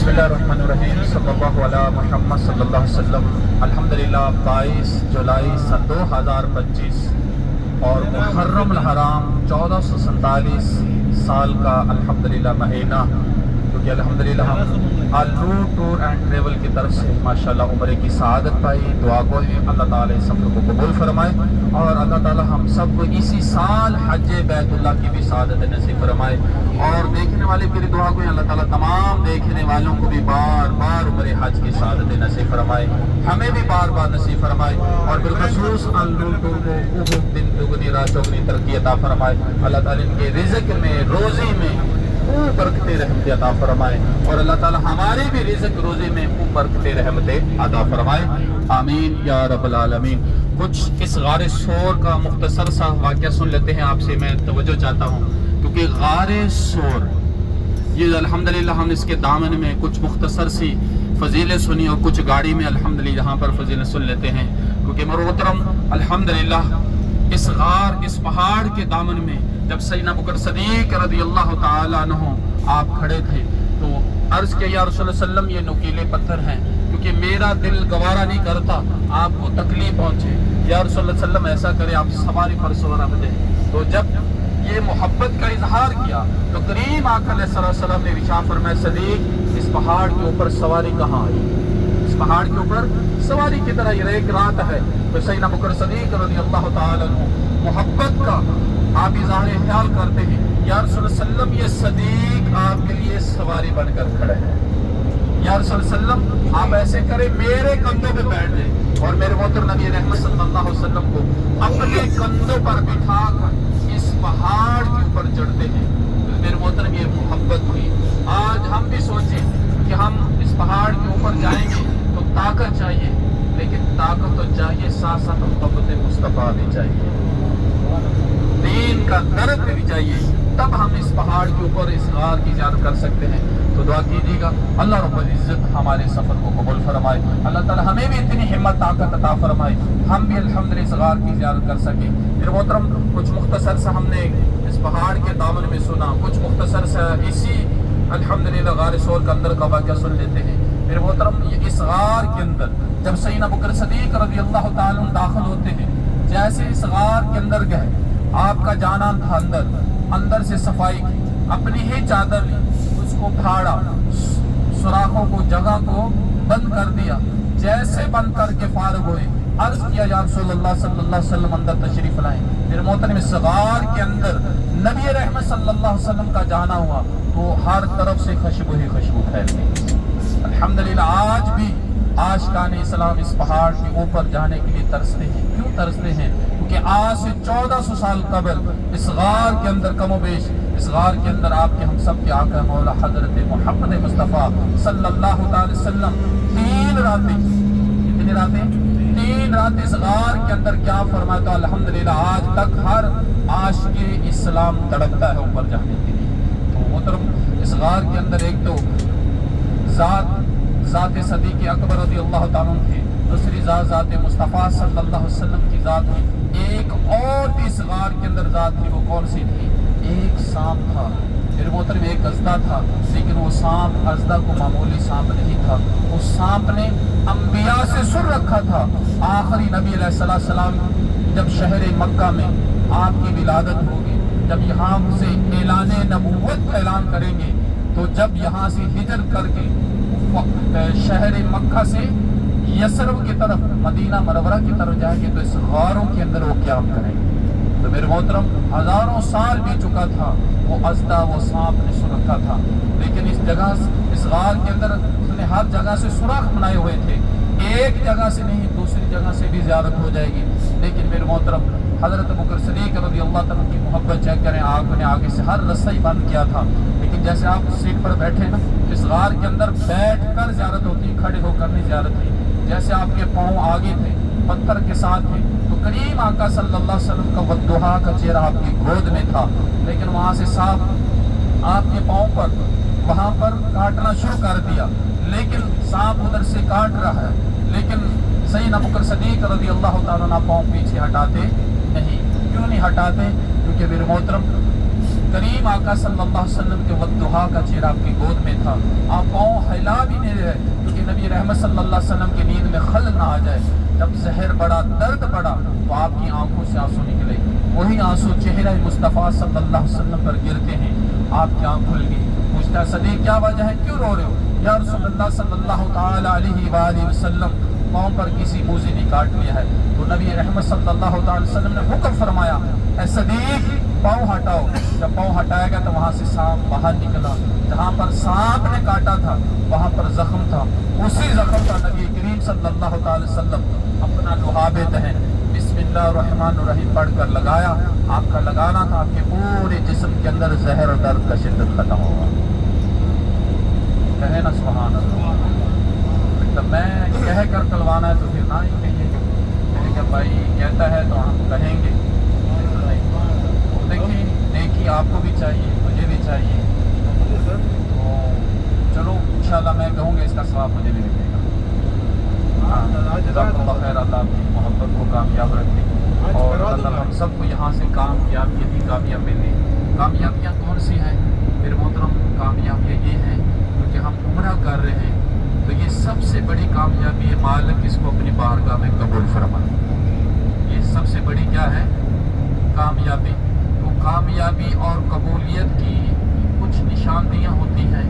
بسم اللہ الرحمن الرحیم صلی اللہ علیہ محمد صلی اللہ علیہ وسلم۔ الحمدللہ 22 جولائی سن 2025 اور محرم الحرام 1447 سال کا الحمدللہ مہینہ، کیونکہ الحمدللہ ہم النور ٹور اینڈ ٹریول کی طرف سے ماشاءاللہ عمرے کی سعادت پائی۔ دعا کو ہے اللہ تعالیٰ اس سفر کو قبول فرمائے اور اللہ تعالیٰ ہم سب کو اسی سال حج بیت اللہ کی بھی سعادت نصیب فرمائے، اور دیکھنے والے کی دعا کو ہے اللہ تعالیٰ تمام دیکھنے والوں کو بھی بار بار عمرے حج کی سعادت نصیب فرمائے، ہمیں بھی بار بار نصیب فرمائے، اور بالخصوص النور ٹور کو احد دن دگنی رات چوگنی ترقی عطا فرمائے۔ اللہ تعالیٰ ان کے رزق میں روزی میں خوب برکت رحمت عطا فرمائے، اور اللہ تعالیٰ ہمارے بھی رزق روزی میں خوب برکت رحمت عطا فرمائے، آمین یا رب العالمین۔ کچھ اس غار سور کا مختصر سا واقعہ سن لیتے ہیں، آپ سے میں توجہ چاہتا ہوں، کیونکہ غار سور یہ الحمدللہ ہم اس کے دامن میں کچھ مختصر سی فضیلت سنی اور کچھ گاڑی میں الحمدللہ یہاں پر فضیلت سن لیتے ہیں، کیونکہ محترم الحمدللہ اس غار اس پہاڑ کے دامن میں جب سیدنا ابوبکر صدیق رضی اللہ تعالیٰ عنہ آپ کھڑے تھے تو عرض کیا یا رسول اللہ صلی اللہ علیہ وسلم یہ نکیلے پتھر ہیں، کیونکہ میرا دل گوارا نہیں کرتا آپ کو تکلیف پہنچے، یا رسول اللہ صلی اللہ علیہ وسلم ایسا کرے آپ سواری پر سوار رکھ دیں۔ تو جب یہ محبت کا اظہار کیا تو کریم آقا علیہ السلام نے ارشاد فرمایا صدیق اس پہاڑ کے اوپر سواری کہاں آئی، اس پہاڑ کے اوپر سواری کی طرح یہ ایک رات ہے۔ تو سیدنا ابوبکر صدیق رضی اللہ تعالیٰ عنہ محبت کا آپ اظہار خیال کرتے ہیں، یا رسول اللہ صلی اللہ علیہ وسلم یہ صدیق آپ کے لیے سواری بن کر کھڑے ہیں، یا رسول اللہ صلی اللہ علیہ وسلم آپ ایسے کریں میرے کندھوں پہ بیٹھ جائیں، اور میرے محترم نبی رحمت صلی اللہ علیہ وسلم کو اپنے کندھوں پر بٹھا کر اس پہاڑ کے اوپر چڑھتے ہیں۔ میرے محترم یہ محبت ہوئی۔ آج ہم بھی سوچیں کہ ہم اس پہاڑ کے اوپر جائیں گے تو طاقت چاہیے، لیکن طاقت تو چاہیے ساتھ ساتھ محبت مصطفیٰ بھی چاہیے، دین کا درد بھی چاہیے، تب ہم اس پہاڑ کے اوپر اس غار کی زیارت کر سکتے ہیں۔ تو دعا کیجیے گا اللہ رب العزت ہمارے سفر کو قبول فرمائے، اللہ تعالیٰ ہمیں بھی اتنی ہمت طاقت عطا فرمائے ہم بھی الحمدللہ اس غار کی زیارت کر سکیں۔ پھر محترم کچھ مختصر سا ہم نے اس پہاڑ کے دامن میں سنا، کچھ مختصر سا اسی الحمدللہ غار سور کے اندر کا واقعہ سن لیتے ہیں۔ پھر محترم اس غار کے اندر جب سیدنا ابوبکر صدیق رضی اللہ تعالیٰ عنہ داخل ہوتے ہیں، جیسے اس غار کے اندر گئے آپ کا جانا تھا اندر سے صفائی کی، اپنی ہی چادر لی، اس کو پھاڑا، سوراخوں کو جگہ کو بند کر دیا، جیسے بند کر کے فارغ ہوئے عرض کیا یا رسول اللہ صلی اللہ علیہ وسلم اندر تشریف لائیں۔ پھر محترم اس غار کے اندر نبی رحمت صلی اللہ علیہ وسلم کا جانا ہوا تو ہر طرف سے خوشبو ہی خوشبو پھیل گئی۔ الحمدللہ آج بھی عاشقان اسلام اس پہاڑ کے اوپر جانے کے لیے ترستے ہیں۔ کیوں ترستے ہیں؟ کیونکہ آج سے 1400 سال قبل اس غار کے اندر کم و بیش اس غار کے اندر آپ کے ہم سب کے آقا مولا حضرت محمد مصطفیٰ صلی اللہ علیہ وسلم 3 راتیں، کتنی راتیں؟ 3 رات اس غار کے اندر کیا فرمایا؟ تو الحمدللہ آج تک ہر عاشق اسلام تڑپتا ہے اوپر جانے کے لیے۔ تو محترم اس غار کے اندر ایک تو ذات صدیق اکبر رضی اللہ تعالیٰ عنہ تھے، دوسری ذات مصطفیٰ صلی اللہ علیہ وسلم کی ذات تھی، ایک اور بھی اس غار کے اندر ذات تھی، وہ کون سی تھی؟ ایک سانپ تھا، پھر محترم ایک ازدہ تھا، لیکن وہ سانپ ازدہ کو معمولی سانپ نہیں تھا، اس سانپ نے انبیاء سے سن رکھا تھا۔ آخری نبی علیہ السلام جب شہر مکہ میں آپ کی ولادت ہوگی، جب یہاں سے اعلان نبوت کا اعلان کریں گے، تو جب یہاں سے ہجرت کر کے شہر مکہ سے یثرب کی طرف مدینہ منورہ کی طرف جائیں گے تو اس غاروں کے اندر وہ قیام کریں گے۔ تو میرے محترم ہزاروں سال بھی چکا تھا، وہ ازدہ وہ سانپ نے سن رکھا تھا، لیکن اس جگہ اس غار کے اندر اس نے ہر جگہ سے سوراخ بنائے ہوئے تھے، ایک جگہ سے نہیں دوسری جگہ سے بھی زیارت ہو جائے گی، لیکن میرے محترم حضرت ابوبکر صدیق رضی اللہ تعالیٰ کی محبت چیک کریں، آپ نے آگے سے ہر رسائی بند کیا تھا، لیکن جیسے آپ سیٹ پر بیٹھے نا اس غار کے اندر بیٹھ کر زیارت ہوتی، کھڑے ہو کر نہیں زیارت تھی، جیسے آپ کے پاؤں آگے تھے پتھر کے ساتھ تھے تو کریم آقا صلی اللہ علیہ وسلم کا والضحیٰ کا چہرہ آپ کی گود میں تھا، لیکن وہاں سے سانپ آپ کے پاؤں پر وہاں پر کاٹنا شروع کر دیا، لیکن سانپ ادھر سے کاٹ رہا ہے، لیکن سیدنا ابوبکر صدیق رضی اللہ تعالیٰ عنہ پاؤں پیچھے ہٹاتے نہیں۔ کیوں نہیں ہٹاتے؟ کیونکہ میرے محترم کریم آقا صلی اللہ علیہ وسلم کے والضحیٰ کا چہرہ آپ کی گود میں تھا، آپ پاؤں ہلا بھی نہیں رہے کیونکہ نبی رحمت صلی اللہ علیہ وسلم کی نیند میں خلل نہ آ جائے. جب زہر بڑا، درد بڑا، تو آپ کی آنکھوں سے آنسو نکلے. وہی آنسو چہرہ مصطفیٰ صلی اللہ علیہ وسلم پر گرتے ہیں. آپ کی آنکھ کھل گئی. پوچھتا ہے صدیق کیا وجہ ہے، کیوں رو رہے ہو؟ یا رسول اللہ صلی اللہ تعالی علیہ وآلہ وسلم پاؤں پر کسی موذی نے کاٹ لیا ہے. تو نبی رحمت صلی اللہ تعالی وسلم نے حکم فرمایا اے صدیق پاؤں ہٹاؤ. جب پاؤں ہٹایا گیا تو وہاں سے سانپ باہر نکلا. جہاں پر سانپ نے کاٹا تھا وہاں پر زخم تھا. اسی زخم کا نبی کریم صلی اللہ تعالی وسلم اپنا لحاب دہن بسم اللہ الرحمن الرحیم پڑھ کر لگایا. آپ کا لگانا تھا آپ کے پورے جسم کے اندر زہر اور درد کا شدت ختم ہوگا. کہے نا سبحان اللہ. تو میں کہہ کر کلوانا ہے تو پھر نہ ہی کہیے کہ بھائی کہتا ہے تو ہم کہیں گے. دیکھیں نیکی آپ کو بھی چاہیے، مجھے بھی چاہیے. تو چلو انشاءاللہ میں کہوں گا اس کا ثواب مجھے بھی ملے گا. جزاک اللہ خیر. اللہ آپ کی محبت کو کامیاب رکھے اور اللہ ہم سب کو یہاں سے کامیابی ہی کامیاب ملے. کامیابیاں کون سی ہیں پھر محترم؟ کامیابیاں یہ ہیں کہ ہم عمرہ کر رہے ہیں تو یہ سب سے بڑی کامیابی ہے مالک اس کو اپنی بارگاہ میں قبول فرمائے. یہ سب سے بڑی کیا ہے؟ کامیابی. تو کامیابی اور قبولیت کی کچھ نشاندہیاں ہوتی ہیں.